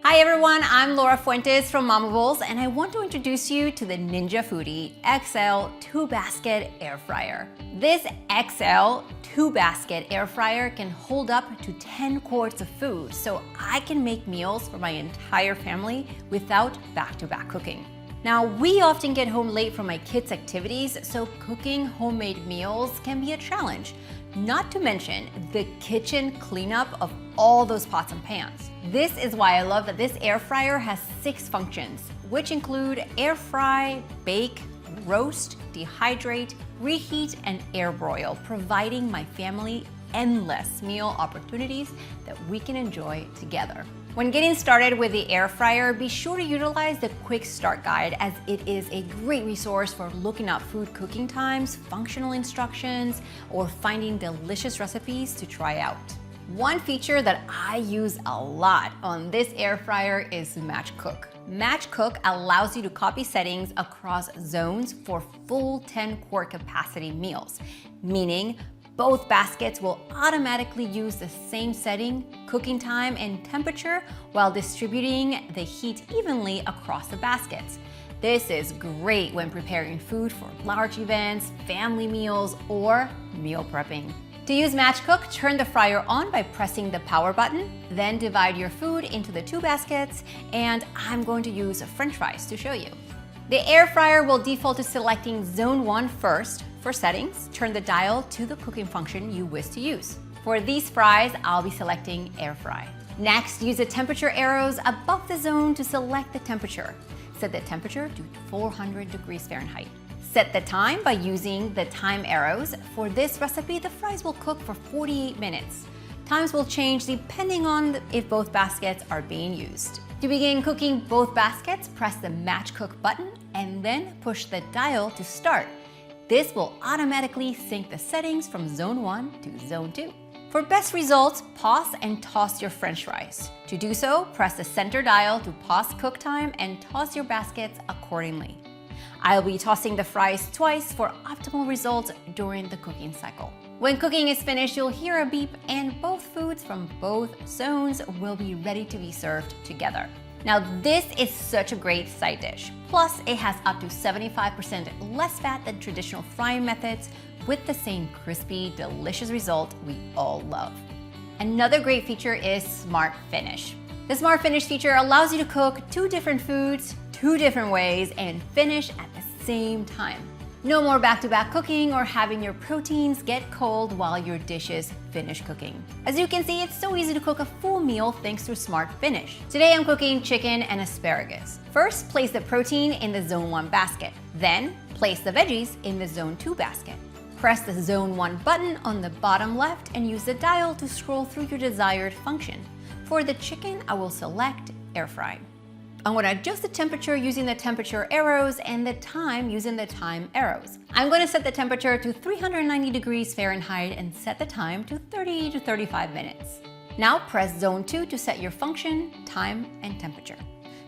Hi everyone, I'm Laura Fuentes from Mama Bowls, and I want to introduce you to the Ninja Foodi XL 2-basket air fryer. This XL 2-basket air fryer can hold up to 10 quarts of food, so I can make meals for my entire family without back-to-back cooking. Now, we often get home late from my kids' activities, so cooking homemade meals can be a challenge. Not to mention the kitchen cleanup of all those pots and pans. This is why I love that this air fryer has 6 functions, which include air fry, bake, roast, dehydrate, reheat, and air broil, providing my family endless meal opportunities that we can enjoy together. When getting started with the air fryer, be sure to utilize the quick start guide, as it is a great resource for looking up food cooking times, functional instructions, or finding delicious recipes to try out. One feature that I use a lot on this air fryer is Match Cook. Match Cook allows you to copy settings across zones for full 10-quart capacity meals, meaning both baskets will automatically use the same setting, cooking time, and temperature while distributing the heat evenly across the baskets. This is great when preparing food for large events, family meals, or meal prepping. To use Match Cook, turn the fryer on by pressing the power button, then divide your food into the 2 baskets, and I'm going to use French fries to show you. The air fryer will default to selecting Zone 1 first. For settings, turn the dial to the cooking function you wish to use. For these fries, I'll be selecting air fry. Next, use the temperature arrows above the zone to select the temperature. Set the temperature to 400 degrees Fahrenheit. Set the time by using the time arrows. For this recipe, the fries will cook for 48 minutes. Times will change depending on if both baskets are being used. To begin cooking both baskets, press the Match Cook button and then push the dial to start. This will automatically sync the settings from Zone 1 to Zone 2. For best results, pause and toss your French fries. To do so, press the center dial to pause cook time and toss your baskets accordingly. I'll be tossing the fries twice for optimal results during the cooking cycle. When cooking is finished, you'll hear a beep and both foods from both zones will be ready to be served together. Now, this is such a great side dish. Plus, it has up to 75% less fat than traditional frying methods with the same crispy, delicious result we all love. Another great feature is Smart Finish. The Smart Finish feature allows you to cook 2 different foods 2 different ways and finish at the same time. No more back-to-back cooking or having your proteins get cold while your dishes finish cooking. As you can see, it's so easy to cook a full meal thanks to Smart Finish. Today I'm cooking chicken and asparagus. First, place the protein in the Zone 1 basket. Then, place the veggies in the Zone 2 basket. Press the Zone 1 button on the bottom left and use the dial to scroll through your desired function. For the chicken, I will select air fry. I'm going to adjust the temperature using the temperature arrows and the time using the time arrows. I'm going to set the temperature to 390 degrees Fahrenheit and set the time to 30 to 35 minutes. Now press Zone 2 to set your function, time, and temperature.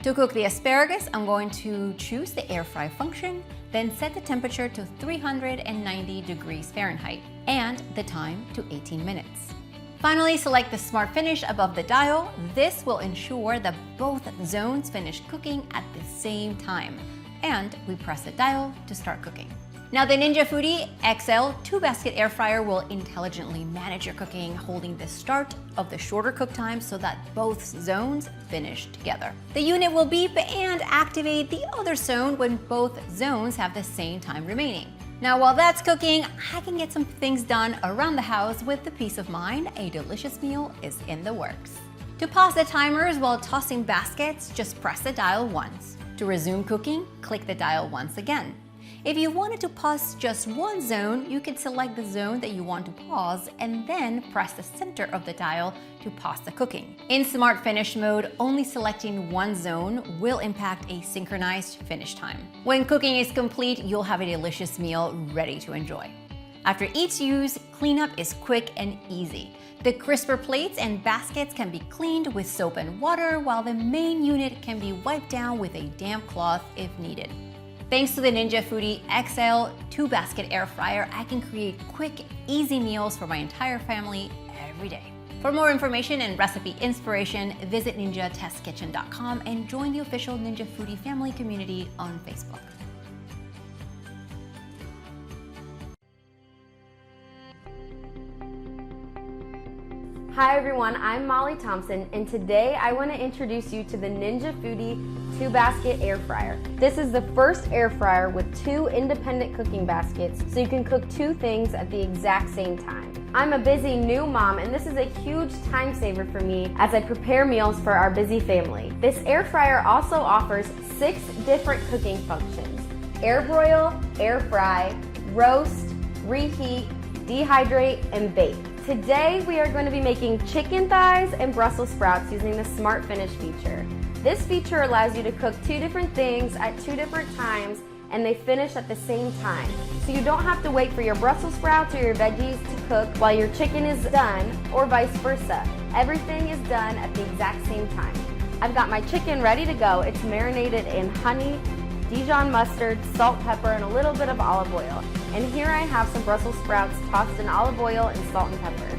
To cook the asparagus, I'm going to choose the air fry function, then set the temperature to 390 degrees Fahrenheit and the time to 18 minutes. Finally, select the Smart Finish above the dial. This will ensure that both zones finish cooking at the same time. And we press the dial to start cooking. Now, the Ninja Foodi XL 2-basket air fryer will intelligently manage your cooking, holding the start of the shorter cook time so that both zones finish together. The unit will beep and activate the other zone when both zones have the same time remaining. Now, while that's cooking, I can get some things done around the house with the peace of mind a delicious meal is in the works. To pause the timers while tossing baskets, just press the dial once. To resume cooking, click the dial once again. If you wanted to pause just one zone, you can select the zone that you want to pause and then press the center of the dial to pause the cooking. In Smart Finish mode, only selecting one zone will impact a synchronized finish time. When cooking is complete, you'll have a delicious meal ready to enjoy. After each use, cleanup is quick and easy. The crisper plates and baskets can be cleaned with soap and water, while the main unit can be wiped down with a damp cloth if needed. Thanks to the Ninja Foodi XL 2-basket air fryer, I can create quick, easy meals for my entire family every day. For more information and recipe inspiration, visit ninja-kitchen.com and join the official Ninja Foodi family community on Facebook. Hi everyone, I'm Molly Thompson, and today I want to introduce you to the Ninja Foodi 2-basket air fryer. This is the first air fryer with 2 independent cooking baskets, so you can cook 2 things at the exact same time. I'm a busy new mom, and this is a huge time saver for me as I prepare meals for our busy family. This air fryer also offers 6 different cooking functions: air broil, air fry, roast, reheat, dehydrate, and bake. Today we are going to be making chicken thighs and Brussels sprouts using the Smart Finish feature. This feature allows you to cook 2 different things at 2 different times, and they finish at the same time. So you don't have to wait for your Brussels sprouts or your veggies to cook while your chicken is done, or vice versa. Everything is done at the exact same time. I've got my chicken ready to go. It's marinated in honey, Dijon mustard, salt, pepper, and a little bit of olive oil. And here I have some Brussels sprouts tossed in olive oil and salt and pepper.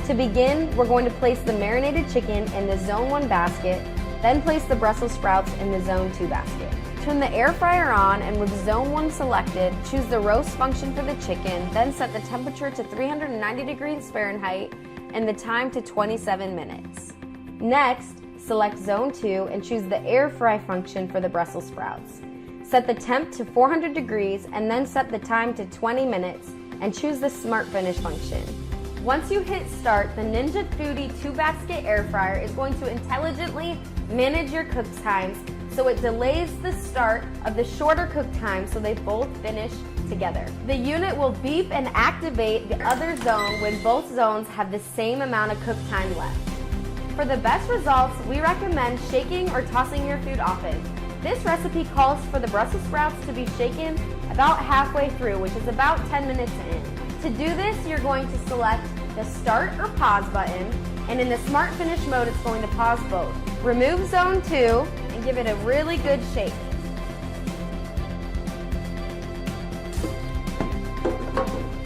To begin, we're going to place the marinated chicken in the Zone 1 basket, then place the Brussels sprouts in the Zone 2 basket. Turn the air fryer on, and with Zone 1 selected, choose the roast function for the chicken, then set the temperature to 390 degrees Fahrenheit and the time to 27 minutes. Next, select Zone 2 and choose the air fry function for the Brussels sprouts. Set the temp to 400 degrees and then set the time to 20 minutes and choose the Smart Finish function. Once you hit start, the Ninja Foodi 2-basket air fryer is going to intelligently manage your cook times, so it delays the start of the shorter cook time so they both finish together. The unit will beep and activate the other zone when both zones have the same amount of cook time left. For the best results, we recommend shaking or tossing your food often. This recipe calls for the Brussels sprouts to be shaken about halfway through, which is about 10 minutes in. To do this, you're going to select the start or pause button, and in the Smart Finish mode, it's going to pause both. Remove Zone 2 and give it a really good shake.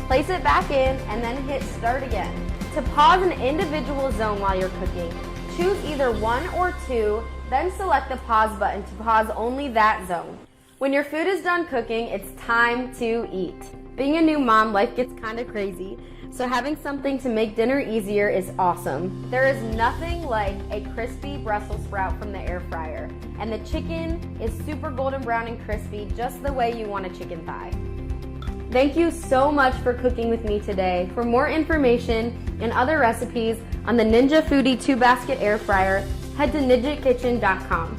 Place it back in and then hit start again. To pause an individual zone while you're cooking, choose either 1 or 2, then select the pause button to pause only that zone. When your food is done cooking, it's time to eat. Being a new mom, life gets kind of crazy, so having something to make dinner easier is awesome. There is nothing like a crispy Brussels sprout from the air fryer, and the chicken is super golden brown and crispy, just the way you want a chicken thigh. Thank you so much for cooking with me today. For more information and other recipes on the Ninja Foodi 2-basket air fryer, head to ninjakitchen.com.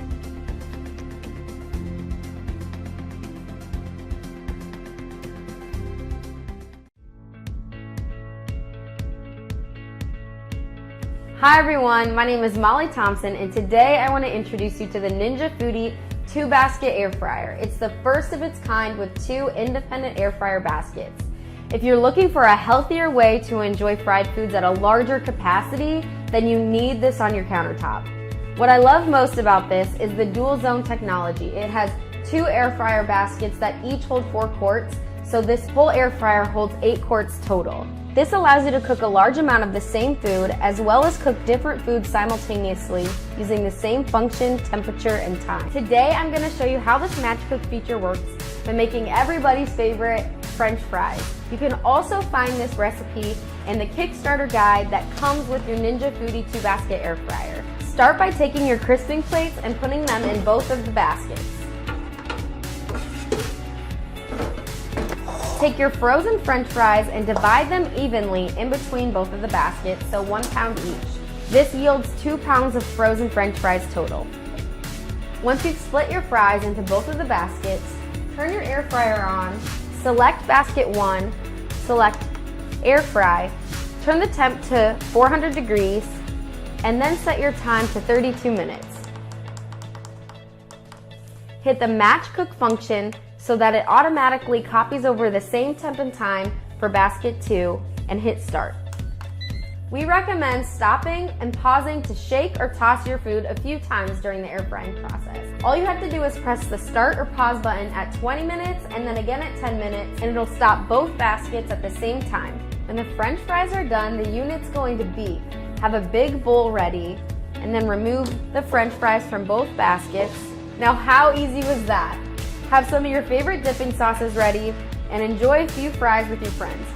Hi everyone, my name is Molly Thompson, and today I want to introduce you to the Ninja Foodi 2-basket air fryer. It's the first of its kind with 2 independent air fryer baskets. If you're looking for a healthier way to enjoy fried foods at a larger capacity, then you need this on your countertop. What I love most about this is the DualZone technology. It has 2 air fryer baskets that each hold 4 quarts, so this whole air fryer holds 8 quarts total. This allows you to cook a large amount of the same food, as well as cook different foods simultaneously using the same function, temperature, and time. Today I'm going to show you how this match cook feature works by making everybody's favorite French fries. You can also find this recipe in the Kickstarter guide that comes with your Ninja Foodi 2-basket air fryer. Start by taking your crisping plates and putting them in both of the baskets. Take your frozen French fries and divide them evenly in between both of the baskets, so 1 pound each. This yields 2 pounds of frozen French fries total. Once you've split your fries into both of the baskets, turn your air fryer on, select basket 1, select air fry, turn the temp to 400 degrees, and then set your time to 32 minutes. Hit the match cook function so that it automatically copies over the same temp and time for basket 2 and hit start. We recommend stopping and pausing to shake or toss your food a few times during the air frying process. All you have to do is press the start or pause button at 20 minutes and then again at 10 minutes, and it'll stop both baskets at the same time. When the French fries are done, the unit's going to beep. Have a big bowl ready, and then remove the French fries from both baskets. Now how easy was that? Have some of your favorite dipping sauces ready, and enjoy a few fries with your friends.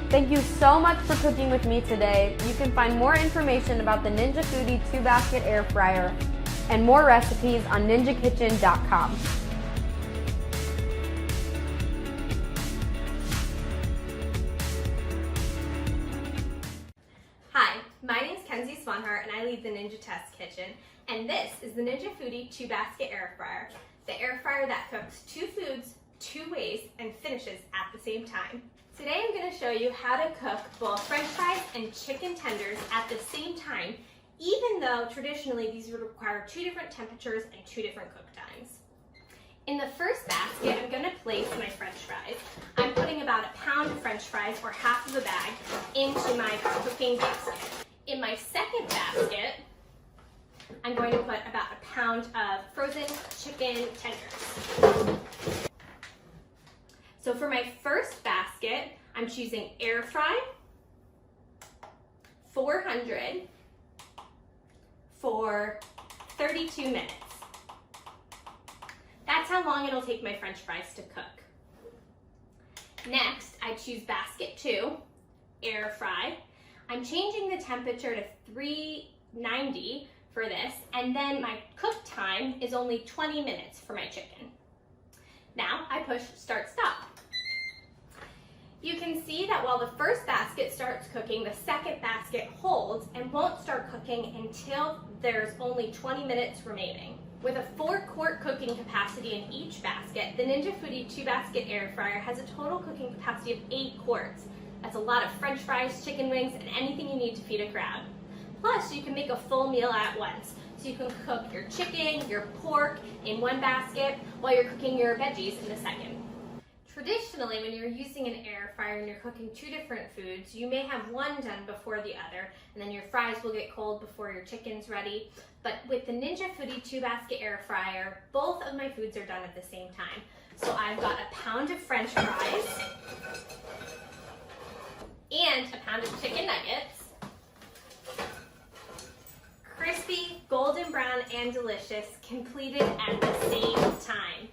Thank you so much for cooking with me today. You can find more information about the Ninja Foodi 2-basket air fryer and more recipes on ninjakitchen.com. Hi, my name is Kenzie Swanhart and I lead the Ninja Test Kitchen, and this is the Ninja Foodi 2-basket air fryer, the air fryer that cooks 2 foods 2 ways and finishes at the same time. Today I'm going to show you how to cook both French fries and chicken tenders at the same time, even though traditionally these would require 2 different temperatures and 2 different cook times. In the first basket, I'm going to place my French fries. I'm putting about a pound of French fries, or half of a bag, into my cooking basket. In my second basket, I'm going to put about a pound of frozen chicken tenders. So for my first basket, I'm choosing air fry, 400 for 32 minutes. That's how long it'll take my French fries to cook. Next, I choose basket 2, air fry. I'm changing the temperature to 390 for this, and then my cook time is only 20 minutes for my chicken. Now I push start stop. You can see that while the first basket starts cooking, the second basket holds and won't start cooking until there's only 20 minutes remaining. With a 4-quart cooking capacity in each basket, the Ninja Foodi 2-basket air fryer has a total cooking capacity of 8 quarts. That's a lot of French fries, chicken wings, and anything you need to feed a crowd. Plus, you can make a full meal at once. So you can cook your chicken, your pork in one basket while you're cooking your veggies in the second. Traditionally, when you're using an air fryer and you're cooking 2 different foods, you may have one done before the other, and then your fries will get cold before your chicken's ready. But with the Ninja Foodi 2-basket air fryer, both of my foods are done at the same time. So I've got a pound of French fries and a pound of chicken nuggets. Crispy, golden brown, and delicious, completed at the same time.